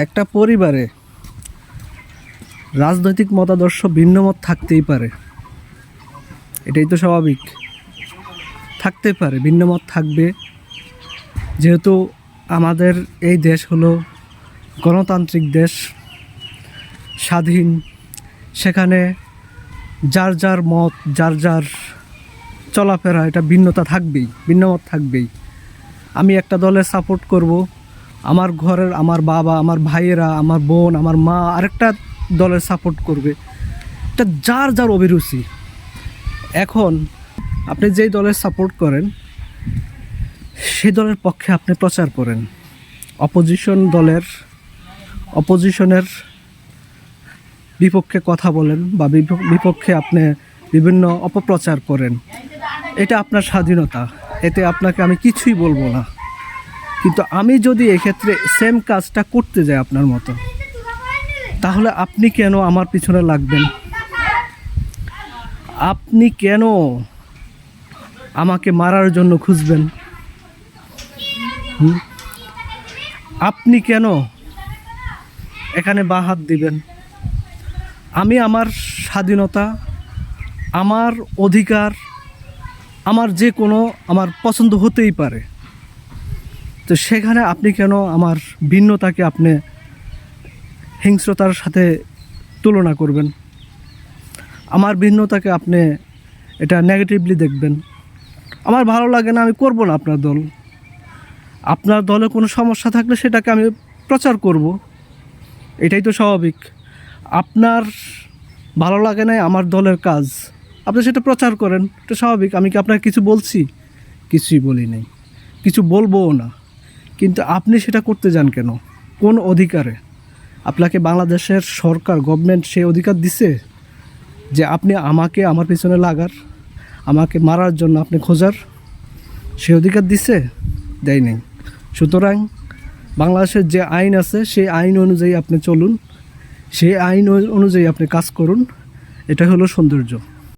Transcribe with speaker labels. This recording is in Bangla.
Speaker 1: একটা পরিবারে রাজনৈতিক মতাদর্শ ভিন্ন মত থাকতেই পারে, এটাই তো স্বাভাবিক। থাকতে পারে, ভিন্ন মত থাকবে, যেহেতু আমাদের এই দেশ হলো গণতান্ত্রিক দেশ, স্বাধীন। সেখানে যার যার মত, যার যার চলাফেরা, এটা ভিন্নতা থাকবেই, ভিন্ন মত থাকবেই। আমি একটা দলের সাপোর্ট করব, আমার ঘরের আমার বাবা, আমার ভাইয়েরা, আমার বোন, আমার মা আরেকটা দলের সাপোর্ট করবে। এটা যার যার অভিরুচি। এখন আপনি যেই দলের সাপোর্ট করেন সেই দলের পক্ষে আপনি প্রচার করেন, অপোজিশনের বিপক্ষে কথা বলেন বা বিপক্ষে আপনি বিভিন্ন অপপ্রচার করেন। এটা আপনার স্বাধীনতা, এতে আপনাকে আমি কিছুই বলবো না। কিন্তু আমি যদি এক্ষেত্রে সেম কাজটা করতে যাই আপনার মতো, তাহলে আপনি কেন আমার পিছনে লাগবেন? আপনি কেন আমাকে মারার জন্য খুঁজবেন? আপনি কেন এখানে বাঁ হাত দিবেন? আমি আমার স্বাধীনতা, আমার অধিকার, আমার যে কোনো আমার পছন্দ হতেই পারে। তো সেখানে আপনি কেন আমার ভিন্নতাকে আপনি হিংস্রতার সাথে তুলনা করবেন? আমার ভিন্নতাকে আপনি এটা নেগেটিভলি দেখবেন। আমার ভালো লাগে না, আমি করব না আপনার দল। আপনার দলে কোনো সমস্যা থাকলে সেটাকে আমি প্রচার করব, এটাই তো স্বাভাবিক। আপনার ভালো লাগে না আমার দলের কাজ, আপনি সেটা প্রচার করেন, এটা স্বাভাবিক। আমি কি আপনাকে কিছু বলছি? কিছুই বলি নাই, কিছু বলবোও না। কিন্তু আপনি সেটা করতে যান কেন? কোন অধিকারে? আপনাকে বাংলাদেশের সরকার, গভর্নমেন্ট সেই অধিকার দিছে যে আপনি আমাকে আমার পিছনে লাগার, আমাকে মারার জন্য আপনি খোঁজার সেই অধিকার দিছে? দেয় নাই। সুতরাং বাংলাদেশের যে আইন আছে সেই আইন অনুযায়ী আপনি চলুন, সেই আইন অনুযায়ী আপনি কাজ করুন। এটা হলো সৌন্দর্য।